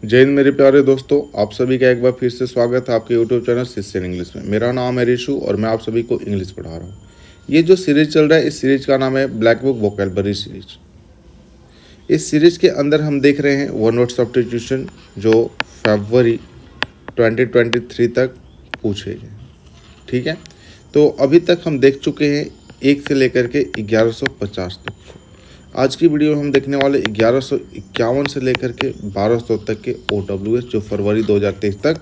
जय हिंद मेरे प्यारे दोस्तों, आप सभी का एक बार फिर से स्वागत है आपके यूट्यूब चैनल शिष्य इंग्लिश में। मेरा नाम है रिशु और मैं आप सभी को इंग्लिश पढ़ा रहा हूँ। ये जो सीरीज चल रहा है, इस सीरीज का नाम है ब्लैक बुक वोकैबुलरी सीरीज। इस सीरीज के अंदर हम देख रहे हैं वन वर्ड सब्स्टिट्यूशन जो फरवरी 2023 तक पूछे गए। ठीक है, तो अभी तक हम देख चुके हैं 1 से लेकर के 1150 तक। आज की वीडियो में हम देखने वाले 1151 से लेकर के 1200 तक के OWS जो फरवरी 2023 तक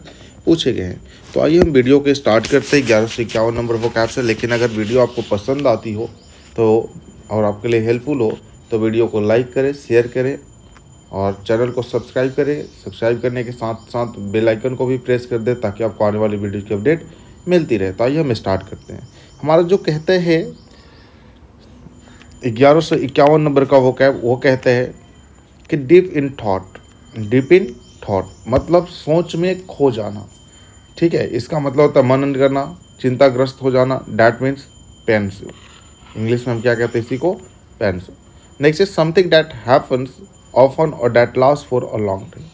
पूछे गए हैं। तो आइए हम वीडियो के स्टार्ट करते हैं 1151 नंबर वोकैब से। लेकिन अगर वीडियो आपको पसंद आती हो तो और आपके लिए हेल्पफुल हो तो वीडियो को लाइक करें, शेयर करें और चैनल को सब्सक्राइब करें। सब्सक्राइब करने के साथ साथ बेल आइकन को भी प्रेस कर दें ताकि आपको आने वाली वीडियो की अपडेट मिलती रहे। तो आइए हम स्टार्ट करते हैं। हमारा जो कहते हैं 1151 नंबर का वोकैब, वो कहते हैं कि डीप इन थॉट मतलब सोच में खो जाना। ठीक है, इसका मतलब होता है मनन करना, चिंताग्रस्त हो जाना। That means pensive. इंग्लिश में हम क्या कहते हैं इसी को? Pensive. Next is something that happens often और that last for a long time.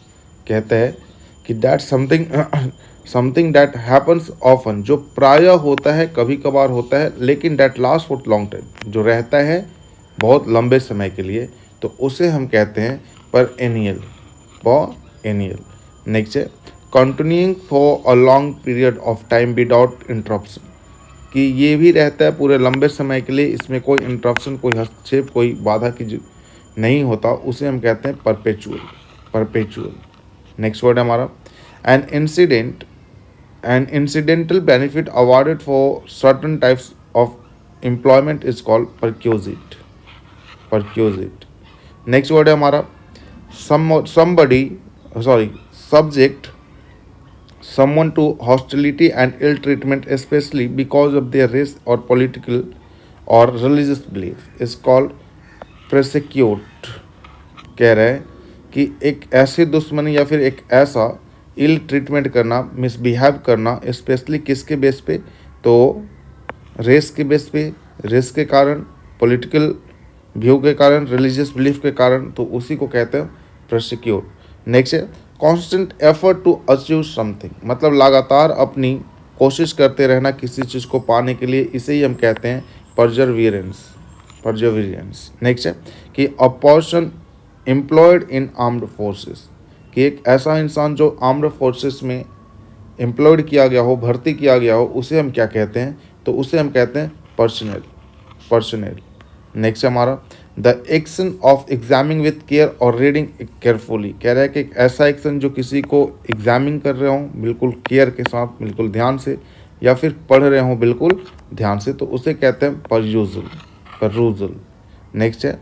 कहते हैं कि that something that happens often, जो प्रायः होता है, कभी कभार होता है, लेकिन that last for long time, जो रहता है बहुत लंबे समय के लिए, तो उसे हम कहते हैं पेरेनियल। नेक्स्ट है continuing for a long period of time without interruption, कि ये भी रहता है पूरे लंबे समय के लिए, इसमें कोई इंटरप्शन, कोई हस्तक्षेप, कोई बाधा की नहीं होता, उसे हम कहते हैं परपेचुअल। नेक्स्ट वर्ड है हमारा an incidental benefit awarded for certain types of employment is called perquisite. Next word है हमारा subject someone to hostility and ill treatment especially because of their race or political or religious belief is called persecute। कह रहे हैं कि एक ऐसी दुश्मनी या फिर एक ऐसा इल ट्रीटमेंट करना, मिसबिहेव करना, स्पेशली किसके बेस पे? तो रेस के बेस पे, रेस के कारण, पॉलिटिकल व्यू के कारण, रिलीजियस बिलीफ के कारण, तो उसी को कहते हैं प्रोसिक्यूट। नेक्स्ट है constant effort to achieve something, मतलब लगातार अपनी कोशिश करते रहना किसी चीज़ को पाने के लिए, इसे ही हम कहते हैं परजर्वियरेंस। नेक्स्ट है कि a person employed in armed forces, कि एक ऐसा इंसान जो आर्म्ड फोर्सेस में एम्प्लॉयड किया गया हो, भर्ती किया गया हो, उसे हम क्या कहते हैं? तो उसे हम कहते हैं पर्सनल। नेक्स्ट हमारा the action of examining with care और रीडिंग केयरफुली। कह रहा है कि एक ऐसा एक्शन जो किसी को एग्जामिंग कर रहे हों बिल्कुल केयर के साथ, बिल्कुल ध्यान से, या फिर पढ़ रहे हों बिल्कुल ध्यान से, तो उसे कहते हैं परयूजल। नेक्स्ट है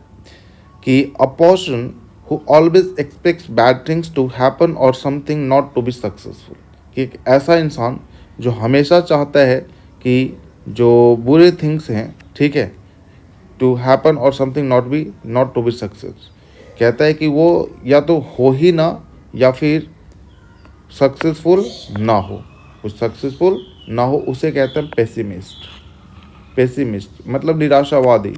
कि a person who always expects bad things to happen और something not to be successful, कि एक ऐसा इंसान जो हमेशा चाहता है कि जो बुरे थिंग्स हैं, ठीक है, टू हैपन और something not to be success, कहता है कि वो या तो हो ही ना या फिर सक्सेसफुल ना हो, कुछ सक्सेसफुल ना हो, उसे कहते हैं पेसिमिस्ट मतलब निराशावादी।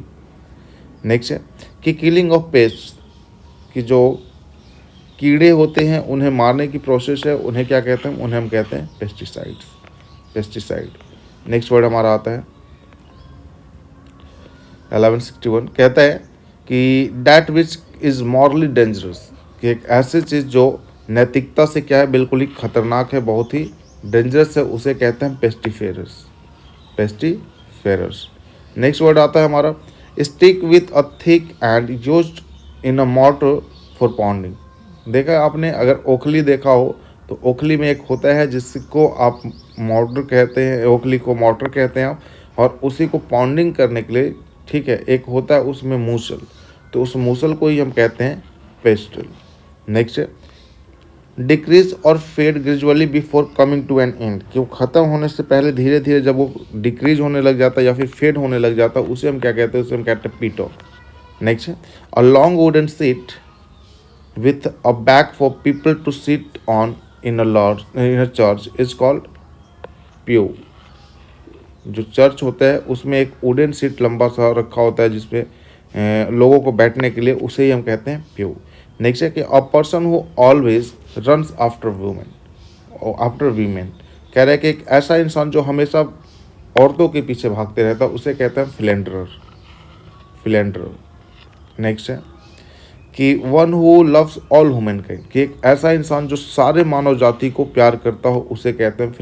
नेक्स्ट है कि किलिंग ऑफ पेस्ट, कि जो कीड़े होते हैं उन्हें मारने की प्रोसेस है, उन्हें क्या कहते हैं? उन्हें हम कहते हैं पेस्टिसाइड। नेक्स्ट वर्ड हमारा आता है 1161। कहता है कि that which is morally dangerous, कि एक ऐसी चीज़ जो नैतिकता से क्या है, बिल्कुल ही खतरनाक है, बहुत ही डेंजरस है, उसे कहते हैं पेस्टिफेरस। नेक्स्ट वर्ड आता है हमारा stick with a thick and used in a mortar for पॉन्डिंग। देखा है आपने, अगर ओखली देखा हो तो ओखली में एक होता है जिसको आप मॉर्टर कहते हैं, ओखली को मॉर्टर कहते हैं आप, और उसी को पॉन्डिंग करने के लिए, ठीक है, एक होता है उसमें मूसल, तो उस मूसल को ही हम कहते हैं पेस्टल। नेक्स्ट है डिक्रीज और fade gradually before coming to an end, कि वो ख़त्म होने से पहले धीरे धीरे जब वो डिक्रीज होने लग जाता है या फिर फेड होने लग जाता है, उसे हम क्या कहते हैं? उसे हम कहते हैं पीटो। नेक्स्ट है a long wooden seat with a back for people to sit on in a church is called pew। जो चर्च होता है उसमें एक वुडन सीट लंबा सा रखा होता है जिसपे लोगों को बैठने के लिए, उसे ही हम कहते हैं प्यू। नेक्स्ट है कि a person who always runs after women, कह रहा है कि एक ऐसा इंसान जो हमेशा औरतों के पीछे भागते रहता है उसे कहते हैं फिलेंडरर। नेक्स्ट है कि one who loves all human kind, कि एक ऐसा इंसान जो सारे मानव जाति को प्यार करता हो उसे कहते हैं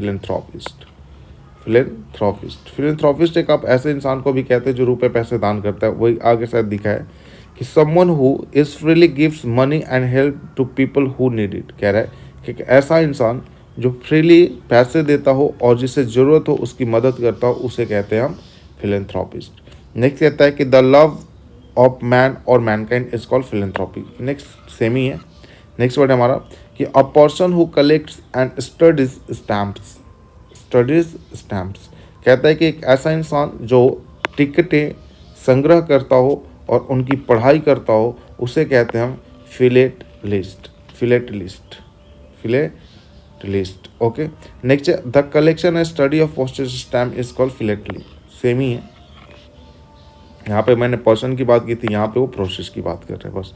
फिलेंथ्रोपिस्ट एक आप ऐसे इंसान को भी कहते हैं जो रुपए पैसे दान करता है। वही आगे शायद दिखा है कि someone who is freely gives money and help to people who need it, कह रहा है कि एक ऐसा इंसान जो फ्रीली पैसे देता हो और जिसे ज़रूरत हो उसकी मदद करता हो उसे कहते हैं हम फिलेंथ्रोपिस्ट। नेक्स्ट कहता है कि द लव ऑफ मैन और mankind is called philanthropy. Next same ही है। नेक्स्ट वर्ड हमारा कि a person who collects and studies stamps, कहता है कि एक ऐसा इंसान जो टिकटें संग्रह करता हो और उनकी पढ़ाई करता हो उसे कहते हैं हम philatelist. Okay. Next the collection and study of postage stamp is called philately. Same ही है। यहाँ पे मैंने पर्सन की बात की थी, यहाँ पे वो प्रोसेस की बात कर रहे हैं बस।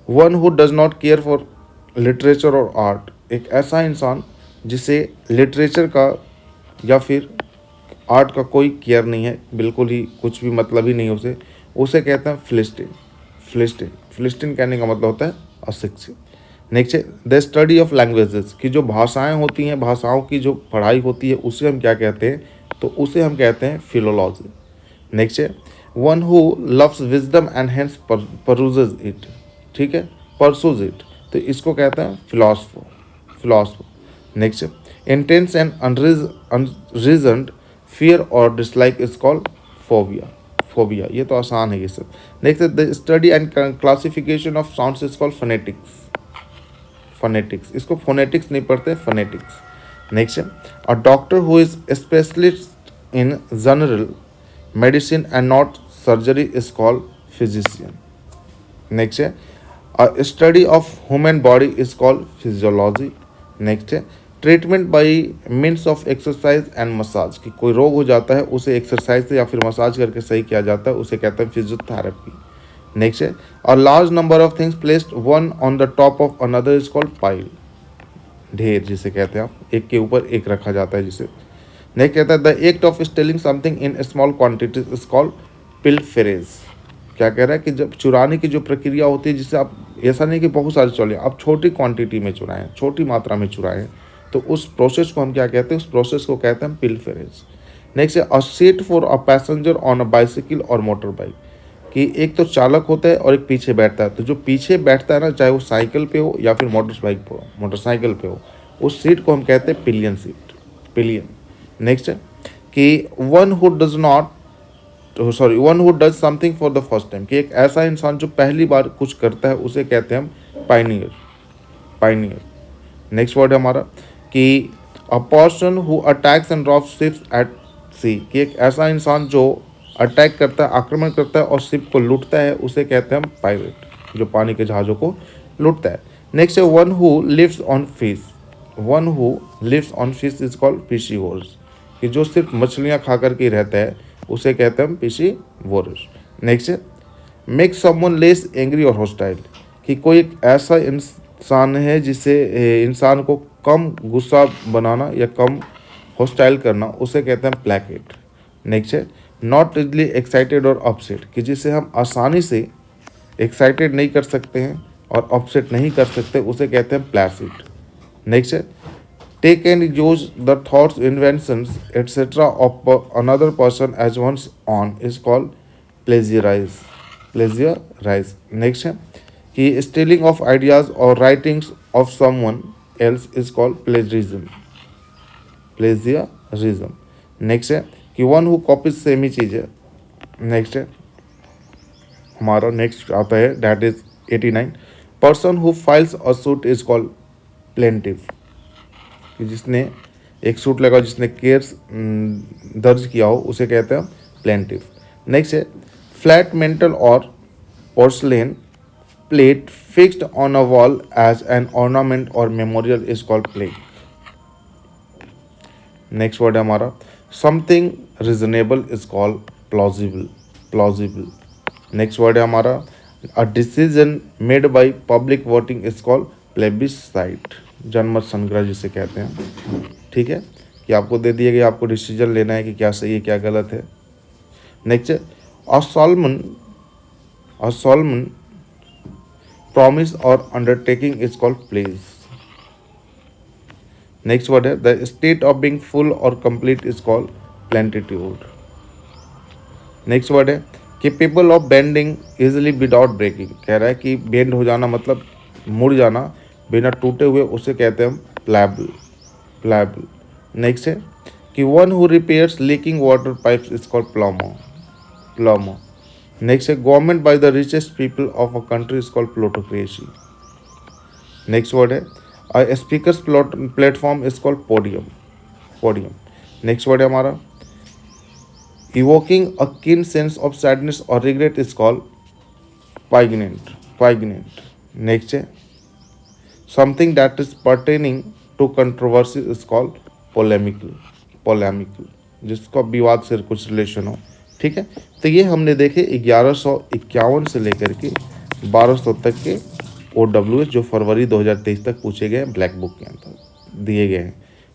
One who does not care for literature और आर्ट, एक ऐसा इंसान जिसे लिटरेचर का या फिर आर्ट का कोई केयर नहीं है, बिल्कुल ही कुछ भी मतलब ही नहीं है उसे कहते हैं फिलिस्टीन कहने का मतलब होता है अशिक्षित। नेक्स्ट है द स्टडी ऑफ लैंग्वेजेस, की जो भाषाएं होती हैं, भाषाओं की जो पढ़ाई होती है उसे हम क्या कहते हैं, तो उसे हम कहते हैं फिलोलॉजी। नेक्स्ट है one who loves wisdom and hence pursues it, ठीक है, परसूज इट, तो इसको कहते हैं फिलोसफर। नेक्स्ट है इंटेंस एंड अनरीजन्ड फियर और डिसलाइक इज कॉल्ड फोबिया। ये तो आसान है ये सब। नेक्स्ट है the study and classification of sounds is called phonetics. इसको फोनेटिक्स नहीं पढ़ते, फोनेटिक्स। नेक्स्ट है a doctor who is specialist in general medicine and not surgery is called physician. Next है a study of human body is called physiology. Next है treatment by means of exercise and massage, कि कोई रोग हो जाता है उसे exercise से या फिर मसाज करके सही किया जाता है, उसे कहते हैं फिजियोथेरेपी। नेक्स्ट है a large number of things placed one on the top of another is called pile, ढेर जिसे कहते हैं आप, एक के ऊपर एक रखा जाता है जिसे। नेक्स्ट कहता है the act of stealing something in small quantities is called pilferage. क्या कह रहा है कि जब चुराने की जो प्रक्रिया होती है, जिससे आप ऐसा नहीं कि बहुत सारे चुराए, आप छोटी क्वांटिटी में चुराएं, छोटी मात्रा में चुराएं, तो उस प्रोसेस को हम क्या कहते हैं, उस प्रोसेस को कहते हैं पिलफेरेज। नेक्स्ट है अ seat for a passenger on a bicycle और मोटर बाइक, कि एक तो चालक होता है और एक पीछे बैठता है, तो जो पीछे बैठता है ना, चाहे वो साइकिल पे हो या फिर मोटरसाइकिल पे हो, उस सीट को हम कहते हैं पिलियन। नेक्स्ट है कि one who does something for the first time, कि एक ऐसा इंसान जो पहली बार कुछ करता है उसे कहते हैं हम पाइनियर। नेक्स्ट वर्ड है हमारा कि a person who attacks and robs ships at sea, कि एक ऐसा इंसान जो अटैक करता है, आक्रमण करता है और शिप को लूटता है उसे कहते हैं हम पायरेट, जो पानी के जहाज़ों को लूटता है। नेक्स्ट है one who lives on fish is called piscivorous, कि जो सिर्फ मछलियाँ खा कर के रहता है उसे कहते हैं हम पिशीवोरस। नेक्स्ट है मेक समवन लेस एंग्री और हॉस्टाइल, कि कोई एक ऐसा इंसान है जिसे इंसान को कम गुस्सा बनाना या कम हॉस्टाइल करना, उसे कहते हैं प्लैकेट। नेक्स्ट है नॉट इजली एक्साइटेड और अपसेट, कि जिसे हम आसानी से एक्साइटेड नहीं कर सकते हैं और अपसेट नहीं कर सकते, उसे कहते हैं प्लैसिड। नेक्स्ट है take and use the thoughts inventions etcetera of another person as one's own is called plagiarise. Next है कि स्टीलिंग ऑफ आइडियाज और writings of someone else is called plagiarism. Next है कि वन हु कॉपीज सेम ही चीज़ है। Next है हमारा नेक्स्ट आता है that is 89 person who files a suit is called plaintiff, कि जिसने एक सूट लगा, जिसने केस दर्ज किया हो उसे कहते हैं प्लेंटिफ। नेक्स्ट है फ्लैट मेंटल और porcelain plate fixed on a wall as an ornament और memorial is called plaque. Next word है हमारा something reasonable is called plausible. Next word है हमारा a decision made by public voting is called plebiscite, जनमत संग्रह जिसे कहते हैं। ठीक है, कि आपको दे दिया गया, आपको डिसीजन लेना है कि क्या सही है क्या गलत है। नेक्स्ट है अ सॉल्मन प्रॉमिस और undertaking is called pledge. Next word है the state of being full और complete is called plenitude. Next word है capable of bending easily without breaking, कह रहा है कि बेंड हो जाना मतलब मुड़ जाना बिना टूटे हुए, उसे कहते हैं हम प्लायबल, प्लायबल। नेक्स्ट है कि one who repairs leaking water pipes is called plumber, plumber. Next है government by the richest people of a country is called plutocracy. Next word है a speaker's platform is called podium, podium. Next word है हमारा evoking a keen sense of sadness or regret is called poignant, poignant। next है something that is pertaining to controversy is called polemical, polemical, जिसका विवाद से कुछ relation हो। ठीक है, तो ये हमने देखे 1151 से लेकर के 1200 तक के OWS जो फरवरी 2023 तक पूछे गए ब्लैक बुक के अंदर दिए गए हैं।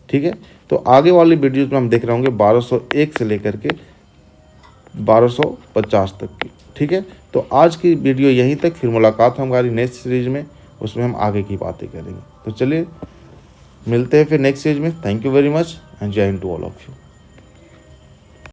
ठीक है, तो आगे वाली वीडियोज में हम देख रहे होंगे 1201 से लेकर के 1250 तक की। ठीक है, तो आज की वीडियो यहीं तक, फिर मुलाकात हमारी नेक्स्ट सीरीज में, उसमें हम आगे की बातें करेंगे। तो चलिए मिलते हैं फिर नेक्स्ट सीरीज में। Thank you very much and जय हिंद टू ऑल ऑफ यू।